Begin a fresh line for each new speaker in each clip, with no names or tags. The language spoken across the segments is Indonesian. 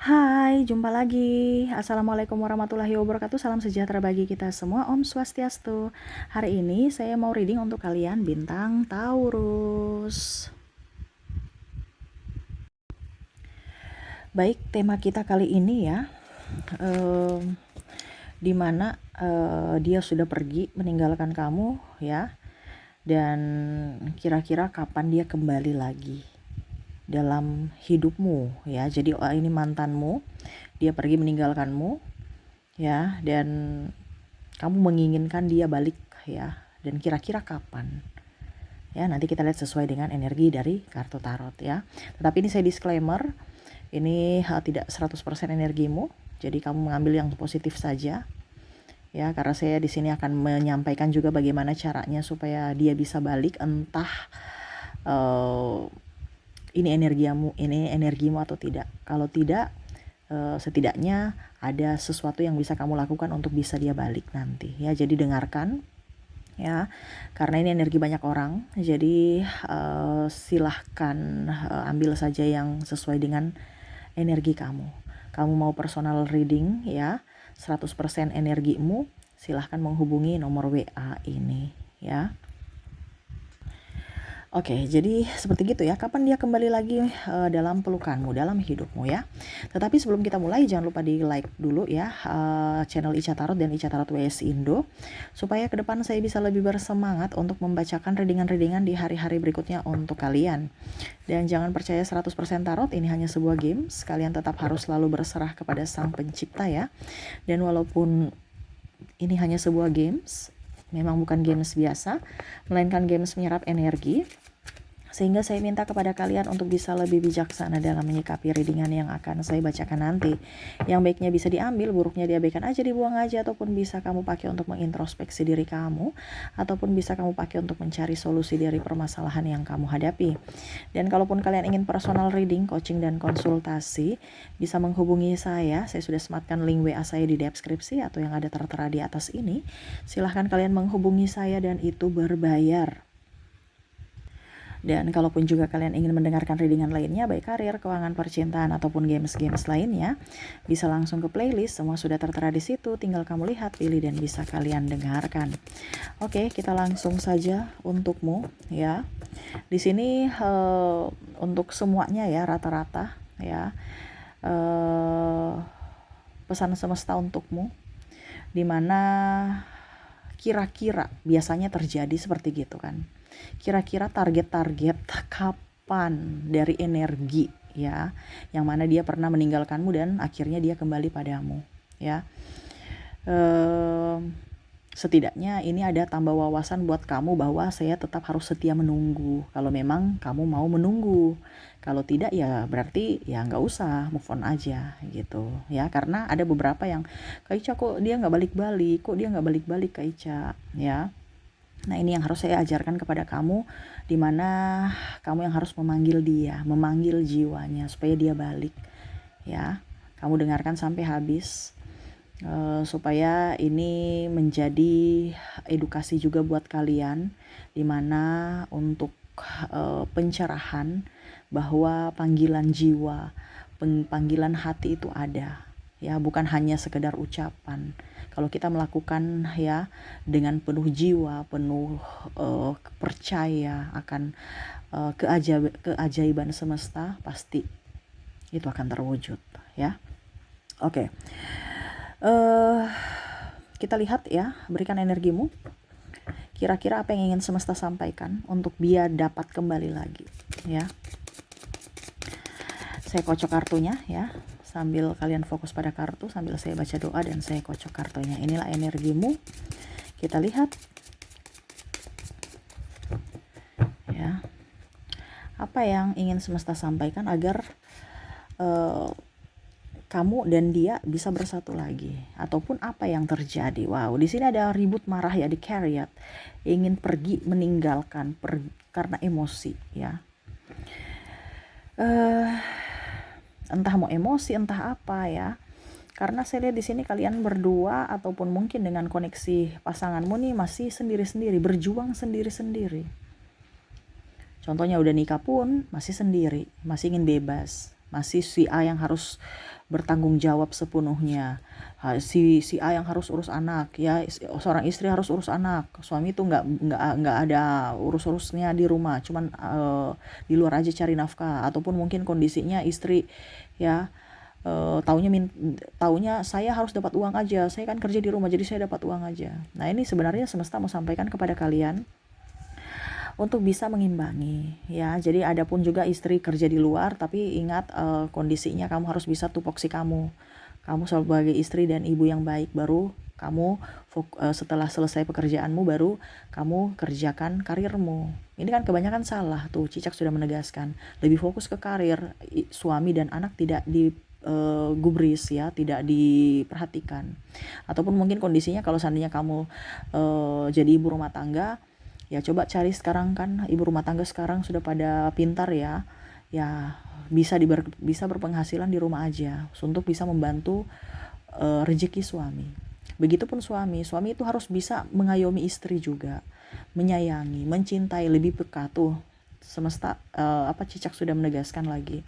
Hai, jumpa lagi. Assalamualaikum warahmatullahi wabarakatuh. Salam sejahtera bagi kita semua. Om Swastiastu. Hari ini saya mau reading untuk kalian bintang Taurus. Baik, tema kita kali ini ya, dimana dia sudah pergi meninggalkan kamu ya, dan kira-kira kapan dia kembali lagi dalam hidupmu ya. Jadi ini mantanmu, dia pergi meninggalkanmu ya, dan kamu menginginkan dia balik ya, dan kira-kira kapan ya. Nanti kita lihat sesuai dengan energi dari kartu tarot ya. Tetapi ini saya disclaimer, ini tidak 100% energimu, jadi kamu mengambil yang positif saja ya, karena saya di sini akan menyampaikan juga bagaimana caranya supaya dia bisa balik, entah ini energimu atau tidak. Kalau tidak, setidaknya ada sesuatu yang bisa kamu lakukan untuk bisa dia balik nanti ya. Jadi dengarkan ya, karena ini energi banyak orang, jadi silahkan ambil saja yang sesuai dengan energi kamu. Kamu mau personal reading ya, 100% energimu, silahkan menghubungi nomor WA ini ya. Oke, jadi seperti gitu ya. Kapan dia kembali lagi dalam pelukanmu, dalam hidupmu ya. Tetapi sebelum kita mulai, jangan lupa di like dulu ya channel Ica Tarot dan Ica Tarot WS Indo, supaya ke depan saya bisa lebih bersemangat untuk membacakan readingan-readingan di hari-hari berikutnya untuk kalian. Dan jangan percaya 100% tarot, ini hanya sebuah games. Kalian tetap harus selalu berserah kepada Sang Pencipta ya. Dan walaupun ini hanya sebuah games, memang bukan games biasa, melainkan games menyerap energi, sehingga saya minta kepada kalian untuk bisa lebih bijaksana dalam menyikapi readingan yang akan saya bacakan nanti. Yang baiknya bisa diambil, buruknya diabaikan aja, dibuang aja, ataupun bisa kamu pakai untuk mengintrospeksi diri kamu, ataupun bisa kamu pakai untuk mencari solusi dari permasalahan yang kamu hadapi. Dan kalaupun kalian ingin personal reading, coaching, dan konsultasi, bisa menghubungi saya. Saya sudah sematkan link WA saya di deskripsi atau yang ada tertera di atas ini. Silahkan kalian menghubungi saya dan itu berbayar. Dan kalaupun juga kalian ingin mendengarkan readingan lainnya, baik karir, keuangan, percintaan, ataupun games-games lainnya, bisa langsung ke playlist, semua sudah tertera di situ, tinggal kamu lihat, pilih, dan bisa kalian dengarkan. Oke, kita langsung saja untukmu ya. Di sini untuk semuanya ya, rata-rata ya, pesan semesta untukmu, dimana kira-kira biasanya terjadi seperti gitu kan. Kira-kira target-target kapan dari energi ya, yang mana dia pernah meninggalkanmu dan akhirnya dia kembali padamu ya. Setidaknya ini ada tambah wawasan buat kamu bahwa saya tetap harus setia menunggu kalau memang kamu mau menunggu. Kalau tidak ya berarti ya nggak usah, move on aja gitu ya. Karena ada beberapa yang, Kak Ica kok dia nggak balik-balik Kak Ica ya. Nah ini yang harus saya ajarkan kepada kamu, dimana kamu yang harus memanggil dia, memanggil jiwanya supaya dia balik ya. Kamu dengarkan sampai habis supaya ini menjadi edukasi juga buat kalian, dimana untuk pencerahan bahwa panggilan jiwa, panggilan hati itu ada ya, bukan hanya sekedar ucapan. Kalau kita melakukan ya dengan penuh jiwa, penuh percaya akan keajaiban semesta, pasti itu akan terwujud ya. Oke. Kita lihat ya, berikan energimu. Kira-kira apa yang ingin semesta sampaikan untuk dia dapat kembali lagi ya. Saya kocok kartunya ya, sambil kalian fokus pada kartu, sambil saya baca doa dan saya kocok kartunya. Inilah energimu. Kita lihat ya, apa yang ingin semesta sampaikan agar kamu dan dia bisa bersatu lagi, ataupun apa yang terjadi. Wow, di sini ada ribut marah ya, di Chariot, ingin pergi meninggalkan karena emosi ya. Entah mau emosi, entah apa ya. Karena saya lihat di sini kalian berdua ataupun mungkin dengan koneksi pasanganmu nih masih sendiri-sendiri, berjuang sendiri-sendiri. Contohnya udah nikah pun masih sendiri, masih ingin bebas, Masih si A yang harus bertanggung jawab sepenuhnya. Si A yang harus urus anak, ya. Seorang istri harus urus anak. Suami itu nggak ada urus-urusnya di rumah, cuman di luar aja cari nafkah. Ataupun mungkin kondisinya istri, ya, taunya saya harus dapat uang aja, saya kan kerja di rumah jadi saya dapat uang aja. Nah, ini sebenarnya semesta mau sampaikan kepada kalian untuk bisa mengimbangi, ya. Jadi adapun juga istri kerja di luar, tapi ingat kondisinya kamu harus bisa tupoksi kamu sebagai istri dan ibu yang baik, baru kamu setelah selesai pekerjaanmu baru kamu kerjakan karirmu. Ini kan kebanyakan salah tuh, Cicak sudah menegaskan, lebih fokus ke karir, suami dan anak tidak gubris, ya, tidak diperhatikan. Ataupun mungkin kondisinya kalau seandainya kamu jadi ibu rumah tangga, ya coba cari sekarang, kan ibu rumah tangga sekarang sudah pada pintar, ya, bisa berpenghasilan di rumah aja untuk bisa membantu rezeki suami. Begitupun suami itu harus bisa mengayomi istri juga, menyayangi, mencintai, lebih peka tuh. Semesta Cicak sudah menegaskan lagi,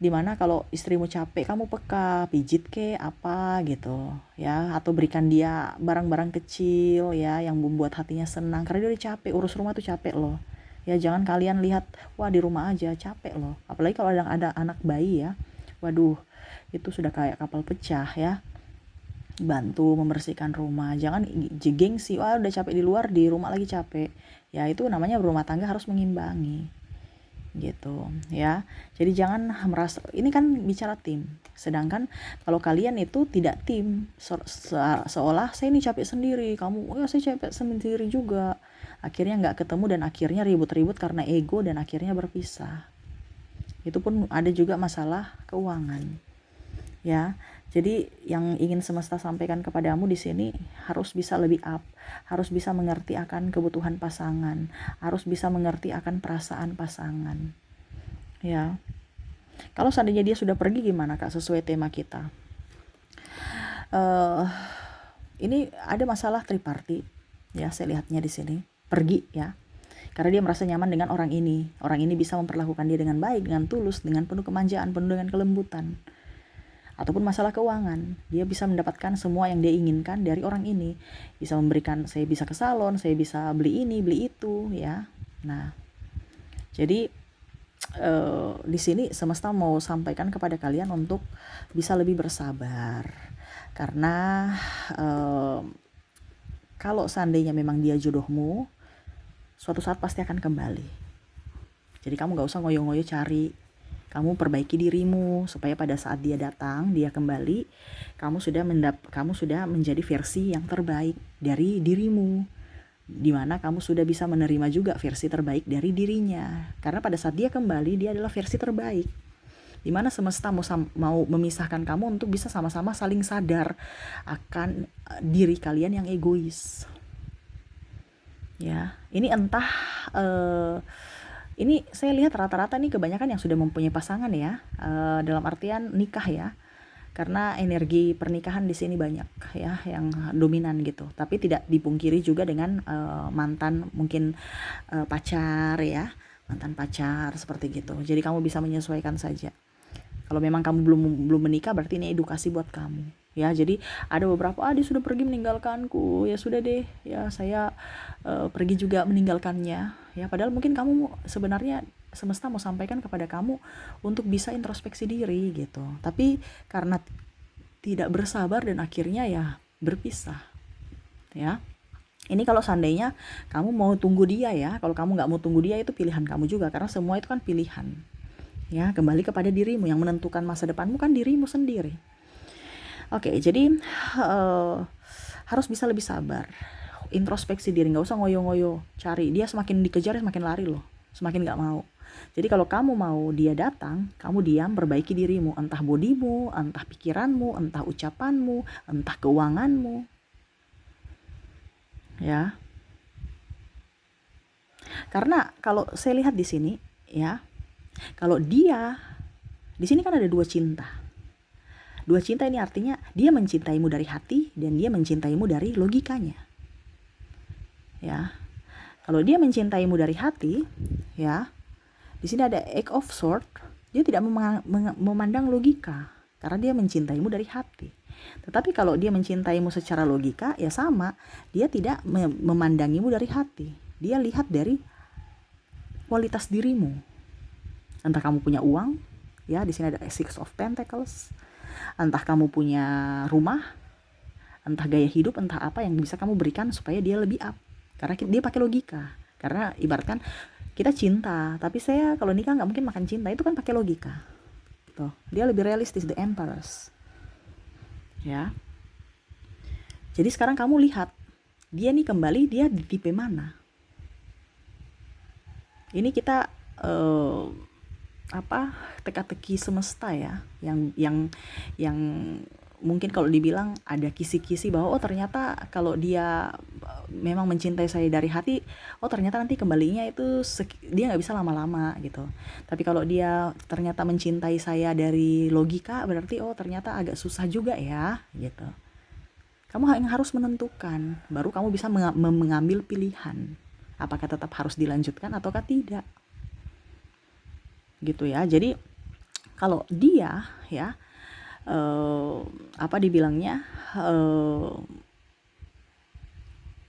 dimana kalau istrimu capek kamu peka, pijit ke apa gitu, ya, atau berikan dia barang-barang kecil, ya, yang membuat hatinya senang, karena dia udah capek, urus rumah tuh capek loh, ya. Jangan kalian lihat, wah di rumah aja capek loh, apalagi kalau ada anak bayi, ya, waduh, itu sudah kayak kapal pecah, ya. Bantu membersihkan rumah, jangan gengsi, wah udah capek di luar, di rumah lagi capek, ya. Itu namanya berumah tangga harus mengimbangi gitu, ya. Jadi jangan merasa, ini kan bicara tim, sedangkan kalau kalian itu tidak tim, seolah saya ini capek sendiri, kamu saya capek sendiri juga, akhirnya nggak ketemu dan akhirnya ribut-ribut karena ego dan akhirnya berpisah. Itu pun ada juga masalah keuangan, ya. Jadi yang ingin semesta sampaikan kepadamu di sini, harus bisa lebih up, harus bisa mengerti akan kebutuhan pasangan, harus bisa mengerti akan perasaan pasangan, ya. Kalau seandainya dia sudah pergi gimana, Kak, sesuai tema kita? Ini ada masalah tripartit, ya, saya lihatnya di sini. Pergi, ya. Karena dia merasa nyaman dengan orang ini. Orang ini bisa memperlakukan dia dengan baik, dengan tulus, dengan penuh kemanjaan, penuh dengan kelembutan. Ataupun masalah keuangan, dia bisa mendapatkan semua yang dia inginkan dari orang ini, bisa memberikan, saya bisa ke salon, saya bisa beli ini beli itu, ya. Nah, jadi di sini semesta mau sampaikan kepada kalian untuk bisa lebih bersabar, karena kalau seandainya memang dia jodohmu, suatu saat pasti akan kembali. Jadi kamu gak usah ngoyo-ngoyo cari, kamu perbaiki dirimu supaya pada saat dia datang, dia kembali, kamu sudah menjadi versi yang terbaik dari dirimu, dimana kamu sudah bisa menerima juga versi terbaik dari dirinya. Karena pada saat dia kembali, dia adalah versi terbaik, dimana semesta mau memisahkan kamu untuk bisa sama-sama saling sadar akan diri kalian yang egois, ya. Ini entah ini saya lihat rata-rata nih kebanyakan yang sudah mempunyai pasangan, ya, dalam artian nikah, ya, karena energi pernikahan di sini banyak, ya, yang dominan gitu. Tapi tidak dipungkiri juga dengan mantan, mungkin pacar, ya, mantan pacar seperti gitu. Jadi kamu bisa menyesuaikan saja. Kalau memang kamu belum menikah, berarti ini edukasi buat kamu, ya. Jadi ada beberapa, dia sudah pergi meninggalkanku, ya sudah deh, ya, saya pergi juga meninggalkannya, ya. Padahal mungkin kamu sebenarnya semesta mau sampaikan kepada kamu untuk bisa introspeksi diri gitu, tapi karena tidak bersabar dan akhirnya ya berpisah, ya. Ini kalau seandainya kamu mau tunggu dia, ya. Kalau kamu nggak mau tunggu dia, itu pilihan kamu juga, karena semua itu kan pilihan, ya. Kembali kepada dirimu, yang menentukan masa depanmu kan dirimu sendiri. Oke, jadi harus bisa lebih sabar, introspeksi diri, nggak usah ngoyo-ngoyo cari. Dia semakin dikejar semakin lari loh, semakin nggak mau. Jadi kalau kamu mau dia datang, kamu diam, perbaiki dirimu, entah bodimu, entah pikiranmu, entah ucapanmu, entah keuanganmu, ya. Karena kalau saya lihat di sini, ya, kalau dia di sini kan ada dua cinta. Dua cinta ini artinya dia mencintaimu dari hati dan dia mencintaimu dari logikanya, ya. Kalau dia mencintaimu dari hati, ya, di sini ada Eight of Swords, Dia tidak memandang logika, karena dia mencintaimu dari hati. Tetapi kalau dia mencintaimu secara logika, ya sama, dia tidak memandangimu dari hati. Dia lihat dari kualitas dirimu. Entah kamu punya uang, ya di sini ada Six of Pentacles. Entah kamu punya rumah, entah gaya hidup, entah apa yang bisa kamu berikan supaya dia lebih up. Karena dia pakai logika. Karena ibaratkan kita cinta, tapi saya kalau nikah nggak mungkin makan cinta, itu kan pakai logika. Tuh, dia lebih realistis, the Empress. Ya. Jadi sekarang kamu lihat, dia nih kembali, dia di tipe mana? Ini kita teka-teki semesta ya, yang mungkin kalau dibilang ada kisi-kisi bahwa ternyata kalau dia memang mencintai saya dari hati, ternyata nanti kembalinya itu dia nggak bisa lama-lama gitu. Tapi kalau dia ternyata mencintai saya dari logika, berarti ternyata agak susah juga ya gitu. Kamu harus menentukan, baru kamu bisa mengambil pilihan apakah tetap harus dilanjutkan ataukah tidak gitu ya. Jadi kalau dia ya dibilangnya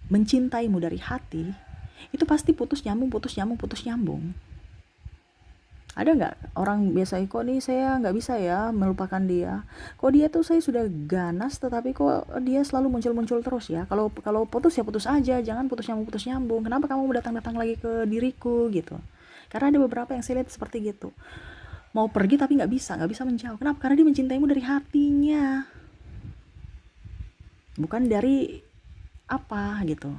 mencintaimu dari hati, itu pasti putus nyambung. Ada nggak orang biasa, kok nih saya nggak bisa ya melupakan dia, kok dia tuh saya sudah ganas tetapi kok dia selalu muncul terus ya, kalau putus ya putus aja, jangan putus nyambung, kenapa kamu datang lagi ke diriku gitu. Karena ada beberapa yang saya lihat seperti gitu, mau pergi tapi nggak bisa menjauh. Kenapa? Karena dia mencintaimu dari hatinya, bukan dari apa gitu.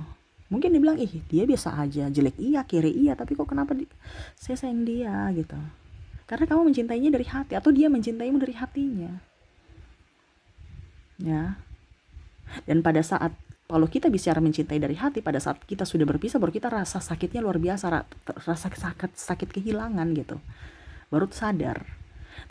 Mungkin dibilang dia biasa aja, jelek iya, kiri iya, tapi kok kenapa saya sayang dia gitu. Karena kamu mencintainya dari hati, atau dia mencintaimu dari hatinya ya. Dan pada saat kalau kita bicara mencintai dari hati, pada saat kita sudah berpisah, baru kita rasa sakitnya luar biasa, rasa sakit kehilangan gitu, baru sadar.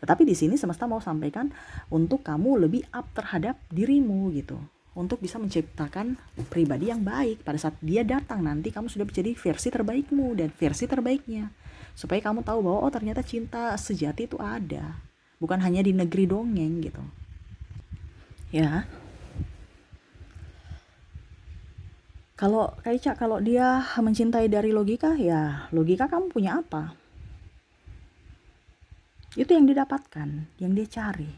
Tetapi di sini semesta mau sampaikan untuk kamu lebih up terhadap dirimu gitu, untuk bisa menciptakan pribadi yang baik. Pada saat dia datang nanti, kamu sudah menjadi versi terbaikmu dan versi terbaiknya, supaya kamu tahu bahwa ternyata cinta sejati itu ada, bukan hanya di negeri dongeng gitu ya. Kalau Kaica, kalau dia mencintai dari logika, ya logika kamu punya apa? Itu yang didapatkan, yang dia cari.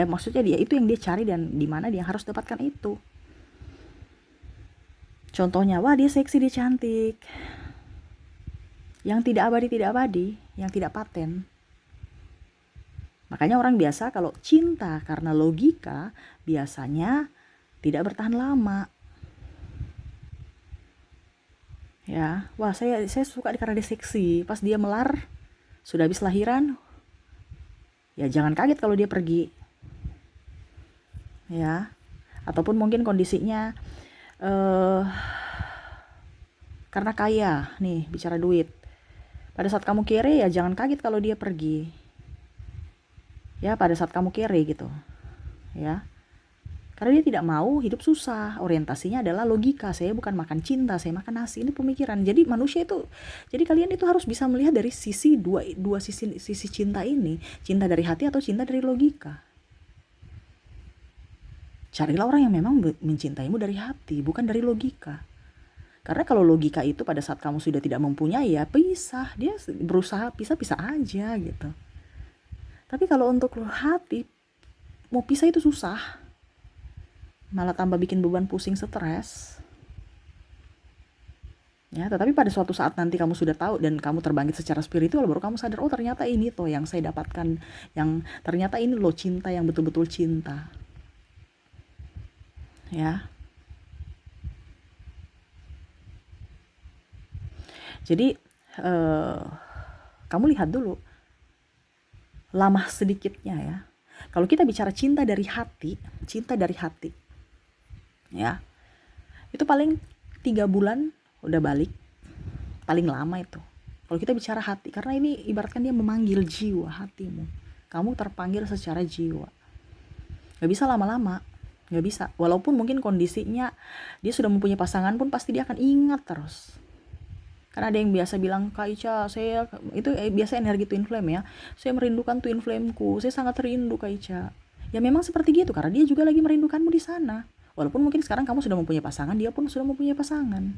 Maksudnya dia itu yang dia cari, dan di mana dia harus dapatkan itu. Contohnya, wah dia seksi, dia cantik. Yang tidak abadi, yang tidak paten. Makanya orang biasa kalau cinta karena logika, biasanya tidak bertahan lama. Ya, wah saya suka karena dia seksi. Pas dia melar, sudah habis lahiran, ya jangan kaget kalau dia pergi. Ya, ataupun mungkin kondisinya karena kaya, nih bicara duit. Pada saat kamu kere, ya jangan kaget kalau dia pergi. Ya, pada saat kamu kere gitu. Ya. Karena dia tidak mau hidup susah. Orientasinya adalah logika. Saya bukan makan cinta, saya makan nasi. Ini pemikiran. Jadi manusia itu, jadi kalian itu harus bisa melihat dari sisi dua sisi cinta ini. Cinta dari hati atau cinta dari logika. Carilah orang yang memang mencintaimu dari hati, bukan dari logika. Karena kalau logika itu pada saat kamu sudah tidak mempunyai, ya pisah. Dia berusaha pisah aja gitu. Tapi kalau untuk hati, mau pisah itu susah. Malah tambah bikin beban, pusing, stres. Ya, tetapi pada suatu saat nanti kamu sudah tahu dan kamu terbangkit secara spiritual, baru kamu sadar, ternyata ini tuh yang saya dapatkan, yang ternyata ini loh cinta yang betul-betul cinta. Ya. Jadi kamu lihat dulu lama sedikitnya ya. Kalau kita bicara cinta dari hati, ya, itu paling 3 bulan udah balik, paling lama itu. Kalau kita bicara hati, karena ini ibaratkan dia memanggil jiwa hatimu. Kamu terpanggil secara jiwa. Gak bisa lama-lama, gak bisa. Walaupun mungkin kondisinya dia sudah mempunyai pasangan pun, pasti dia akan ingat terus. Kan ada yang biasa bilang, Kak Ica, saya itu biasa energi twin flame ya. Saya merindukan twin flameku. Saya sangat rindu Kak Ica. Ya memang seperti gitu karena dia juga lagi merindukanmu di sana. Walaupun mungkin sekarang kamu sudah mempunyai pasangan, dia pun sudah mempunyai pasangan.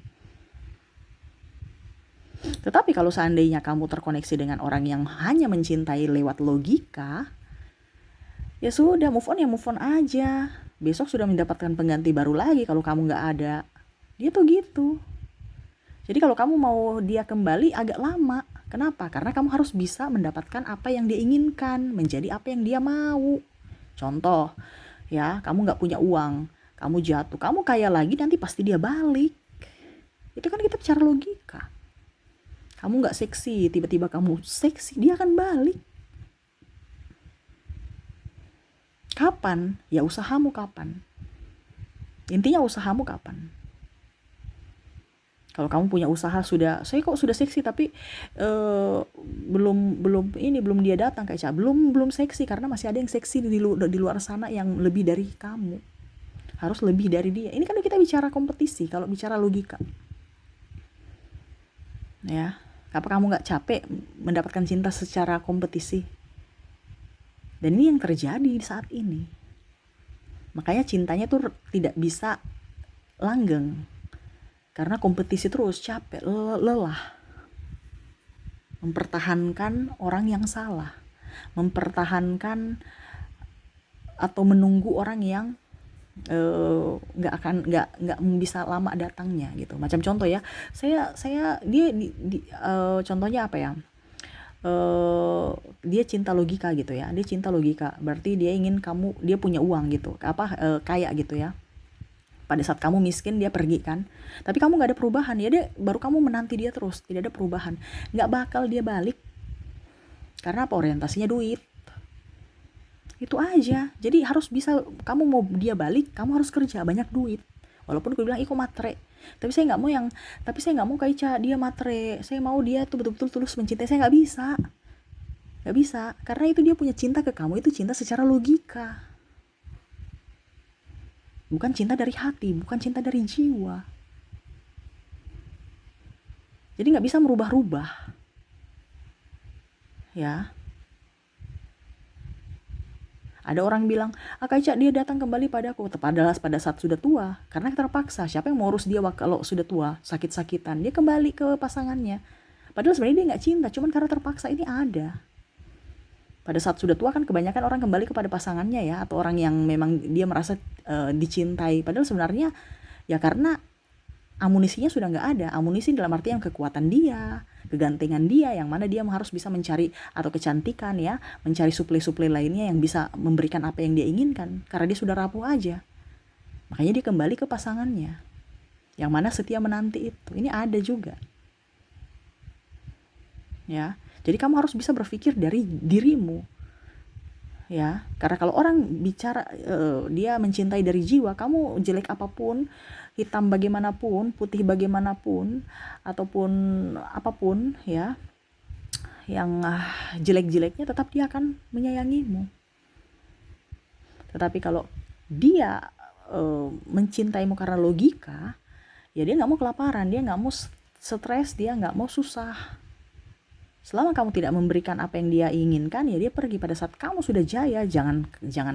Tetapi kalau seandainya kamu terkoneksi dengan orang yang hanya mencintai lewat logika, ya sudah, move on ya move on aja. Besok sudah mendapatkan pengganti baru lagi kalau kamu nggak ada. Dia tuh gitu. Jadi kalau kamu mau dia kembali agak lama. Kenapa? Karena kamu harus bisa mendapatkan apa yang dia inginkan, menjadi apa yang dia mau. Contoh, ya, kamu nggak punya uang, kamu jatuh, kamu kaya lagi, nanti pasti dia balik. Itu kan kita bicara logika. Kamu nggak seksi, tiba-tiba kamu seksi, dia akan balik. Kapan? Ya usahamu kapan. Intinya usahamu kapan. Kalau kamu punya usaha saya kok sudah seksi tapi belum dia datang Kak Ica. Belum seksi karena masih ada yang seksi di luar sana yang lebih dari kamu. Harus lebih dari dia. Ini kan kita bicara kompetisi, kalau bicara logika. Ya, apa kamu nggak capek mendapatkan cinta secara kompetisi? Dan ini yang terjadi saat ini. Makanya cintanya tuh tidak bisa langgeng. Karena kompetisi terus, capek, lelah. Mempertahankan orang yang salah. Mempertahankan atau menunggu orang yang nggak bisa lama datangnya gitu. Macam contoh ya, contohnya apa ya? Dia cinta logika gitu ya. Dia cinta logika, berarti dia ingin dia punya uang gitu. Kaya gitu ya. Pada saat kamu miskin dia pergi kan, tapi kamu nggak ada perubahan ya, dia baru kamu menanti dia terus, tidak ada perubahan, nggak bakal dia balik. Karena apa? Orientasinya duit. Itu aja. Jadi harus bisa, kamu mau dia balik, kamu harus kerja banyak duit. Walaupun gue bilang iko matre, tapi saya nggak mau kayak dia matre. Saya mau dia tuh betul-betul tulus mencintai. Saya nggak bisa karena itu dia punya cinta ke kamu, itu cinta secara logika. Bukan cinta dari hati, bukan cinta dari jiwa. Jadi nggak bisa merubah-rubah. Ya. Ada orang bilang, Kak Ica, dia datang kembali padaku. Padahal pada saat sudah tua. Karena terpaksa. Siapa yang mau urus dia kalau sudah tua, sakit-sakitan? Dia kembali ke pasangannya. Padahal sebenarnya dia nggak cinta, cuman karena terpaksa. Ini ada. Pada saat sudah tua kan kebanyakan orang kembali kepada pasangannya ya, atau orang yang memang dia merasa dicintai. Padahal sebenarnya ya karena amunisinya sudah nggak ada. Amunisi dalam artian kekuatan dia, kegantengan dia, yang mana dia harus bisa mencari, atau kecantikan ya, mencari suplai-suplai lainnya yang bisa memberikan apa yang dia inginkan. Karena dia sudah rapuh aja. Makanya dia kembali ke pasangannya, yang mana setia menanti itu. Ini ada juga. Ya. Jadi kamu harus bisa berpikir dari dirimu, ya. Karena kalau orang bicara dia mencintai dari jiwa, kamu jelek apapun, hitam bagaimanapun, putih bagaimanapun, ataupun apapun, ya, yang jelek-jeleknya, tetap dia akan menyayangimu. Tetapi kalau dia mencintaimu karena logika, ya dia nggak mau kelaparan, dia nggak mau stres, dia nggak mau susah. Selama kamu tidak memberikan apa yang dia inginkan, ya dia pergi. Pada saat kamu sudah jaya, jangan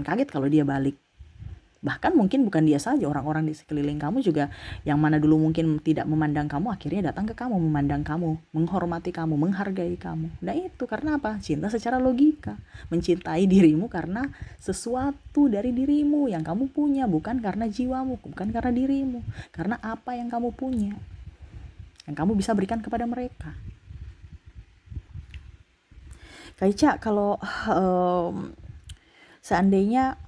kaget kalau dia balik. Bahkan mungkin bukan dia saja, orang-orang di sekeliling kamu juga yang mana dulu mungkin tidak memandang kamu, akhirnya datang ke kamu, memandang kamu, menghormati kamu, menghargai kamu. Nah itu karena apa? Cinta secara logika. Mencintai dirimu karena sesuatu dari dirimu yang kamu punya, bukan karena jiwamu, bukan karena dirimu, karena apa yang kamu punya, yang kamu bisa berikan kepada mereka. Kak Ica, kalau seandainya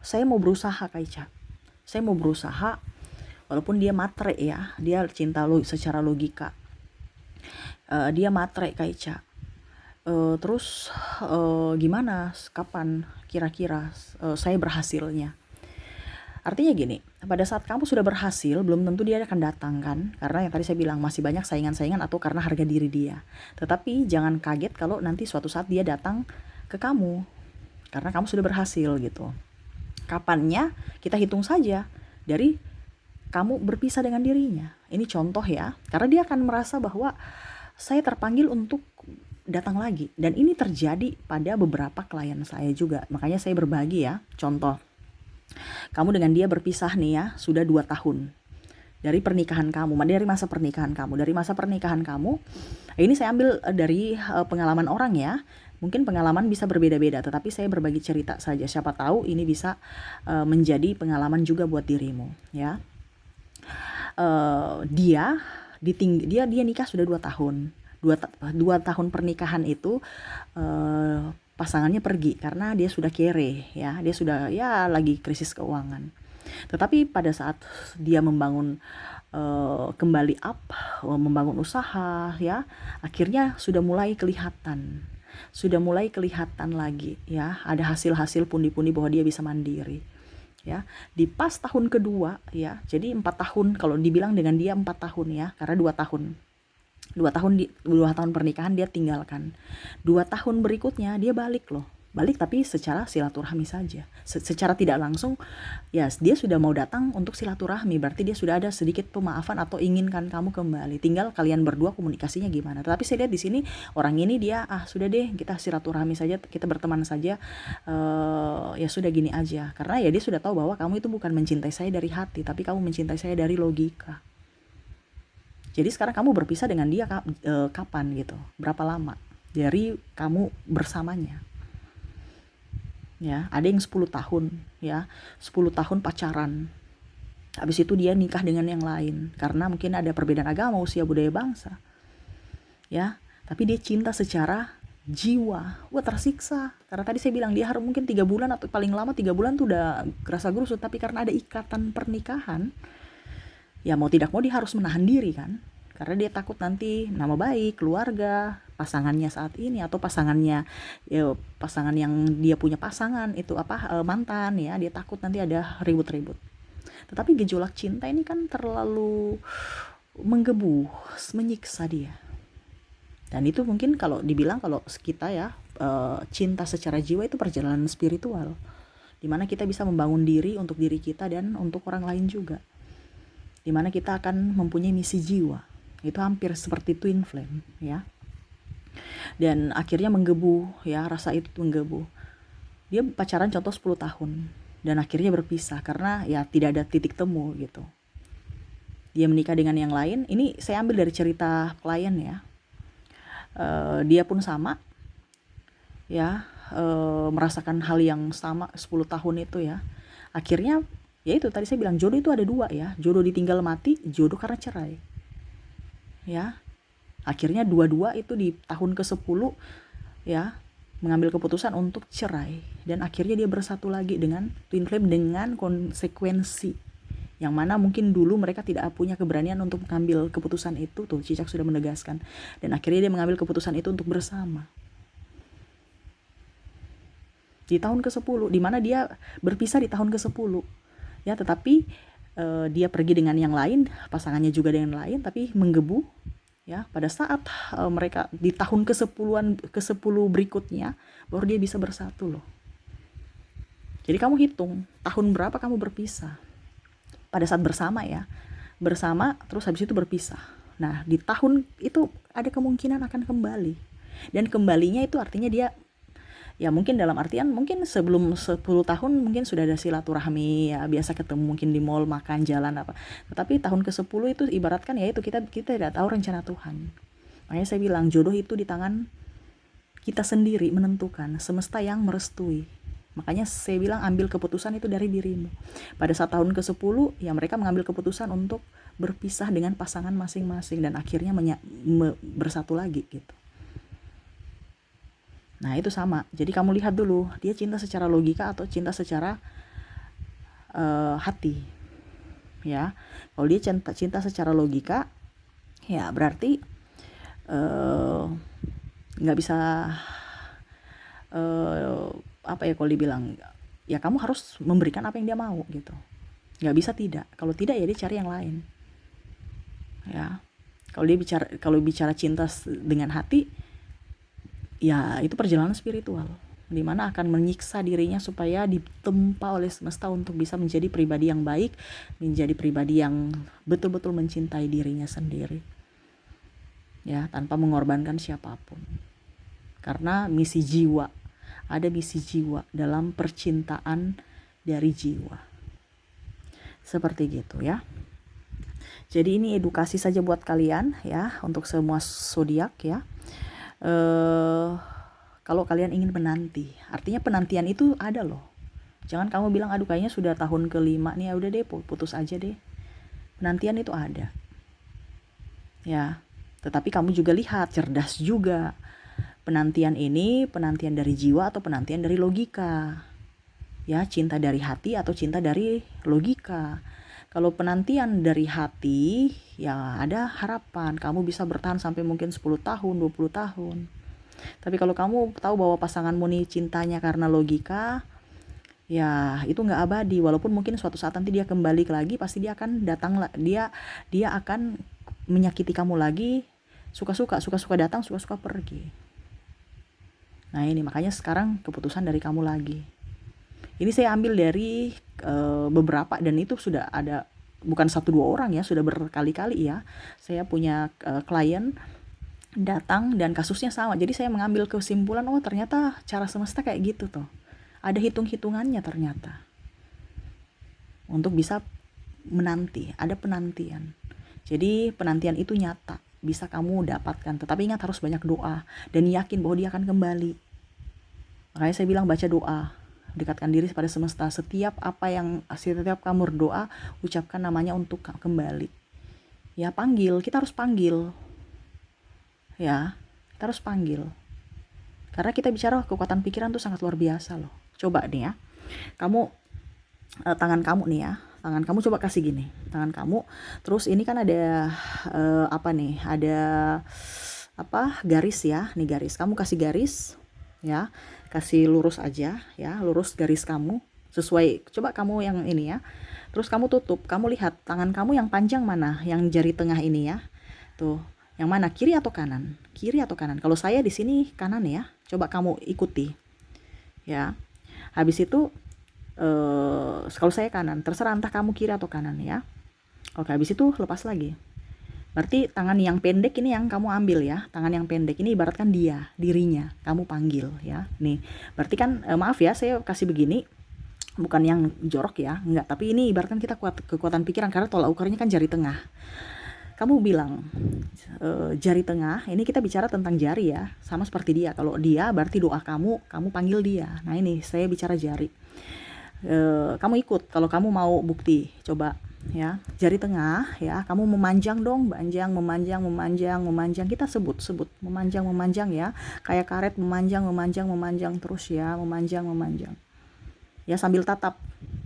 saya mau berusaha Kak Ica, saya mau berusaha walaupun dia matre ya, dia cinta secara logika, dia matre Kak Ica, terus gimana, kapan kira-kira saya berhasilnya? Artinya gini, pada saat kamu sudah berhasil, belum tentu dia akan datang kan, karena yang tadi saya bilang masih banyak saingan-saingan atau karena harga diri dia. Tetapi jangan kaget kalau nanti suatu saat dia datang ke kamu, karena kamu sudah berhasil gitu. Kapannya kita hitung saja dari kamu berpisah dengan dirinya. Ini contoh ya, karena dia akan merasa bahwa saya terpanggil untuk datang lagi. Dan ini terjadi pada beberapa klien saya juga. Makanya saya berbagi ya, contoh. Kamu dengan dia berpisah nih ya, sudah 2 tahun. Dari pernikahan kamu, dari masa pernikahan kamu. Dari masa pernikahan kamu, ini saya ambil dari pengalaman orang ya. Mungkin pengalaman bisa berbeda-beda, tetapi saya berbagi cerita saja. Siapa tahu ini bisa menjadi pengalaman juga buat dirimu ya. Dia nikah sudah 2 tahun. 2 tahun pernikahan itu pasangannya pergi karena dia sudah kere ya, dia sudah ya lagi krisis keuangan. Tetapi pada saat dia membangun kembali membangun usaha ya, akhirnya sudah mulai kelihatan lagi ya, ada hasil-hasil pundi-pundi bahwa dia bisa mandiri ya. Di pas tahun kedua ya, jadi 4 tahun kalau dibilang dengan dia 4 tahun ya, karena 2 tahun pernikahan dia tinggalkan. 2 tahun berikutnya dia balik tapi secara silaturahmi saja, secara tidak langsung ya. Dia sudah mau datang untuk silaturahmi, berarti dia sudah ada sedikit pemaafan atau inginkan kamu kembali, tinggal kalian berdua komunikasinya gimana. Tapi saya lihat di sini orang ini dia sudah deh, kita silaturahmi saja, kita berteman saja, ya sudah gini aja, karena ya dia sudah tahu bahwa kamu itu bukan mencintai saya dari hati, tapi kamu mencintai saya dari logika. Jadi sekarang kamu berpisah dengan dia kapan gitu, berapa lama dari kamu bersamanya ya. Ada yang 10 tahun ya, 10 tahun pacaran, habis itu dia nikah dengan yang lain karena mungkin ada perbedaan agama, usia, budaya, bangsa ya. Tapi dia cinta secara jiwa, tersiksa karena tadi saya bilang dia harus mungkin 3 bulan atau paling lama 3 bulan tuh udah kerasa gerusut, tapi karena ada ikatan pernikahan ya, mau tidak mau dia harus menahan diri kan, karena dia takut nanti nama baik keluarga pasangannya saat ini, atau pasangan yang dia punya pasangan itu mantan ya, dia takut nanti ada ribut-ribut. Tetapi gejolak cinta ini kan terlalu menggebu, menyiksa dia. Dan itu mungkin kalau dibilang, kalau kita ya, cinta secara jiwa itu perjalanan spiritual, dimana kita bisa membangun diri untuk diri kita dan untuk orang lain juga, dimana kita akan mempunyai misi jiwa. Itu hampir seperti twin flame ya. Dan akhirnya menggebu ya, rasa itu menggebu. Dia pacaran contoh 10 tahun dan akhirnya berpisah karena ya tidak ada titik temu gitu. Dia menikah dengan yang lain. Ini saya ambil dari cerita klien ya. Dia pun sama ya, merasakan hal yang sama 10 tahun itu ya. Akhirnya ya itu tadi saya bilang, jodoh itu ada 2 ya, jodoh ditinggal mati, jodoh karena cerai ya. Akhirnya dua-dua itu di tahun ke-10 ya mengambil keputusan untuk cerai, dan akhirnya dia bersatu lagi dengan twin flame dengan konsekuensi yang mana mungkin dulu mereka tidak punya keberanian untuk mengambil keputusan itu. Tuh Cicak sudah menegaskan, dan akhirnya dia mengambil keputusan itu untuk bersama di tahun ke-10, di mana dia berpisah di tahun ke-10 ya. Tetapi dia pergi dengan yang lain, pasangannya juga dengan lain, tapi menggebu ya. Pada saat mereka di tahun ke-10 berikutnya baru dia bisa bersatu loh. Jadi kamu hitung tahun berapa kamu berpisah. Pada saat bersama ya, bersama terus habis itu berpisah. Nah di tahun itu ada kemungkinan akan kembali, dan kembalinya itu artinya dia ya mungkin dalam artian mungkin sebelum 10 tahun mungkin sudah ada silaturahmi ya, biasa ketemu mungkin di mall, makan, jalan apa. Tetapi tahun ke-10 itu ibaratkan ya itu kita tidak tahu rencana Tuhan. Makanya saya bilang jodoh itu di tangan kita sendiri menentukan, semesta yang merestui. Makanya saya bilang ambil keputusan itu dari dirimu. Pada saat tahun ke-10 ya mereka mengambil keputusan untuk berpisah dengan pasangan masing-masing dan akhirnya bersatu lagi gitu. Nah itu sama, jadi kamu lihat dulu dia cinta secara logika atau cinta secara hati ya. Kalau dia cinta secara logika ya berarti nggak bisa kalau dibilang ya kamu harus memberikan apa yang dia mau gitu, nggak bisa tidak. Kalau tidak ya dia cari yang lain ya. Kalau bicara cinta dengan hati ya itu perjalanan spiritual di mana akan menyiksa dirinya supaya ditempa oleh semesta untuk bisa menjadi pribadi yang baik, menjadi pribadi yang betul-betul mencintai dirinya sendiri. Ya, tanpa mengorbankan siapapun. Karena misi jiwa, ada misi jiwa dalam percintaan dari jiwa. Seperti gitu ya. Jadi ini edukasi saja buat kalian ya, untuk semua zodiak ya. Kalau kalian ingin menanti, artinya penantian itu ada loh. Jangan kamu bilang aduh kayaknya sudah tahun ke-5 nih, ya udah deh putus aja deh. Penantian itu ada. Ya. Tetapi kamu juga lihat, cerdas juga. Penantian ini penantian dari jiwa atau penantian dari logika. Ya, cinta dari hati atau cinta dari logika. Kalau penantian dari hati, ya ada harapan kamu bisa bertahan sampai mungkin 10 tahun, 20 tahun. Tapi kalau kamu tahu bahwa pasanganmu nih cintanya karena logika, ya itu nggak abadi. Walaupun mungkin suatu saat nanti dia kembali lagi, pasti dia akan datang, dia akan menyakiti kamu lagi, suka-suka datang, suka-suka pergi. Nah ini makanya sekarang keputusan dari kamu lagi. Ini saya ambil dari beberapa, dan itu sudah ada bukan 1-2 orang ya, sudah berkali-kali ya. Saya punya klien datang dan kasusnya sama. Jadi saya mengambil kesimpulan, oh ternyata cara semesta kayak gitu tuh. Ada hitung-hitungannya ternyata. Untuk bisa menanti, ada penantian. Jadi penantian itu nyata, bisa kamu dapatkan. Tetapi ingat harus banyak doa dan yakin bahwa dia akan kembali. Makanya saya bilang baca doa. Dekatkan diri pada semesta. Setiap kamu berdoa, ucapkan namanya untuk kembali. Ya panggil, kita harus panggil. Ya, kita harus panggil. Karena kita bicara kekuatan pikiran tuh sangat luar biasa loh. Coba nih ya, kamu tangan kamu nih ya, tangan kamu coba kasih gini, tangan kamu. Terus ini kan ada ada garis ya, nih garis. Kamu kasih garis ya, kasih lurus aja ya, lurus garis kamu sesuai. Coba kamu yang ini ya. Terus kamu tutup, kamu lihat tangan kamu yang panjang mana, yang jari tengah ini ya. Tuh, yang mana, kiri atau kanan? Kiri atau kanan? Kalau saya di sini kanan ya. Coba kamu ikuti. Ya. Habis itu kalau saya kanan, terserah entah kamu kiri atau kanan ya. Oke, habis itu lepas lagi. Berarti tangan yang pendek ini yang kamu ambil ya. Tangan yang pendek ini ibaratkan dirinya. Kamu panggil ya. Nih, berarti kan maaf ya saya kasih begini. Bukan yang jorok ya, enggak. Tapi ini ibaratkan kita kekuatan pikiran, karena tolak ukurnya kan jari tengah. Kamu bilang jari tengah, ini kita bicara tentang jari ya, sama seperti dia. Kalau dia berarti doa kamu panggil dia. Nah ini saya bicara jari. Kamu ikut kalau kamu mau bukti. Coba ya, jari tengah ya, kamu memanjang dong, memanjang. Kita sebut memanjang ya, kayak karet memanjang terus ya, memanjang. Ya sambil tatap.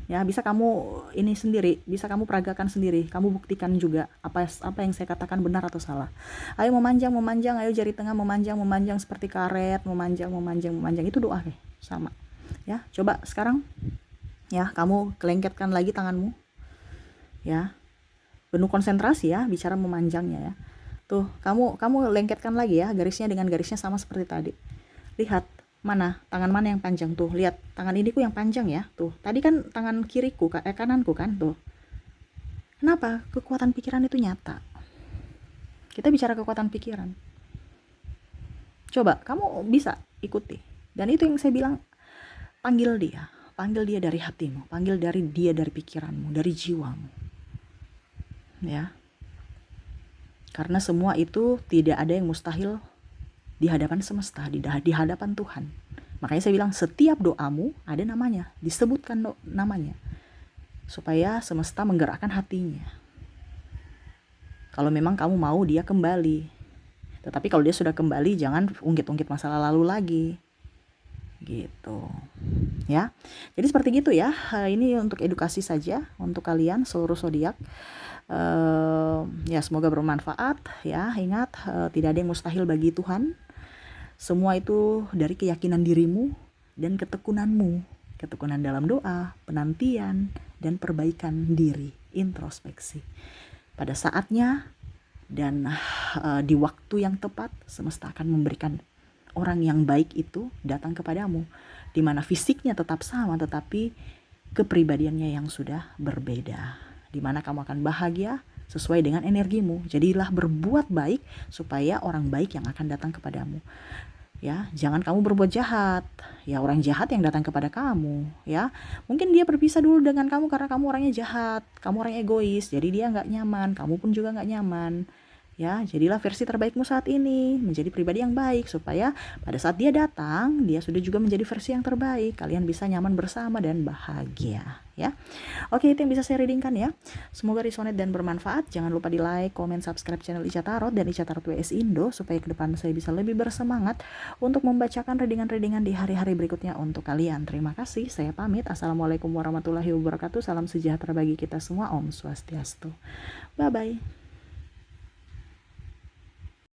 Ya, bisa kamu ini sendiri, bisa kamu peragakan sendiri. Kamu buktikan juga apa yang saya katakan benar atau salah. Ayo memanjang, ayo jari tengah memanjang seperti karet, memanjang. Itu doa deh, sama. Ya, coba sekarang ya, kamu kelengketkan lagi tanganmu. Ya. Penuh konsentrasi ya, bicara memanjangnya ya. Tuh, kamu lengketkan lagi ya, garisnya dengan garisnya sama seperti tadi. Lihat mana, tangan mana yang panjang tuh. Lihat, tangan iniku yang panjang ya. Tuh, tadi kan tangan kiriku, kananku kan tuh. Kenapa? Kekuatan pikiran itu nyata. Kita bicara kekuatan pikiran. Coba, kamu bisa ikuti. Dan itu yang saya bilang, panggil dia dari hatimu, panggil dia dari pikiranmu, dari jiwamu. Ya. Karena semua itu tidak ada yang mustahil di hadapan semesta, di hadapan Tuhan. Makanya saya bilang setiap doamu ada namanya, disebutkan namanya. Supaya semesta menggerakkan hatinya. Kalau memang kamu mau dia kembali. Tetapi kalau dia sudah kembali, jangan ungkit-ungkit masa lalu lagi. Gitu. Ya. Jadi seperti gitu ya. Ini untuk edukasi saja untuk kalian seluruh zodiak. Ya semoga bermanfaat ya. Ingat, tidak ada yang mustahil bagi Tuhan. Semua itu dari keyakinan dirimu dan ketekunanmu. Ketekunan dalam doa, penantian, dan perbaikan diri, introspeksi. Pada saatnya dan di waktu yang tepat, semesta akan memberikan orang yang baik itu datang kepadamu. di mana fisiknya tetap sama tetapi kepribadiannya yang sudah berbeda. Di mana kamu akan bahagia sesuai dengan energimu. Jadilah berbuat baik supaya orang baik yang akan datang kepadamu. Ya, jangan kamu berbuat jahat. Ya, orang jahat yang datang kepada kamu, ya. Mungkin dia berpisah dulu dengan kamu karena kamu orangnya jahat, kamu orangnya egois, jadi dia nggak nyaman, kamu pun juga nggak nyaman. Ya, jadilah versi terbaikmu saat ini, menjadi pribadi yang baik supaya pada saat dia datang, dia sudah juga menjadi versi yang terbaik. Kalian bisa nyaman bersama dan bahagia, ya. Oke, itu yang bisa saya readingkan ya. Semoga resonate dan bermanfaat. Jangan lupa di like, comment, subscribe channel Ica Tarot dan Ica Tarot WS Indo supaya ke depan saya bisa lebih bersemangat untuk membacakan readingan-readingan di hari-hari berikutnya untuk kalian. Terima kasih. Saya pamit. Assalamualaikum warahmatullahi wabarakatuh. Salam sejahtera bagi kita semua. Om Swastiastu. Bye bye.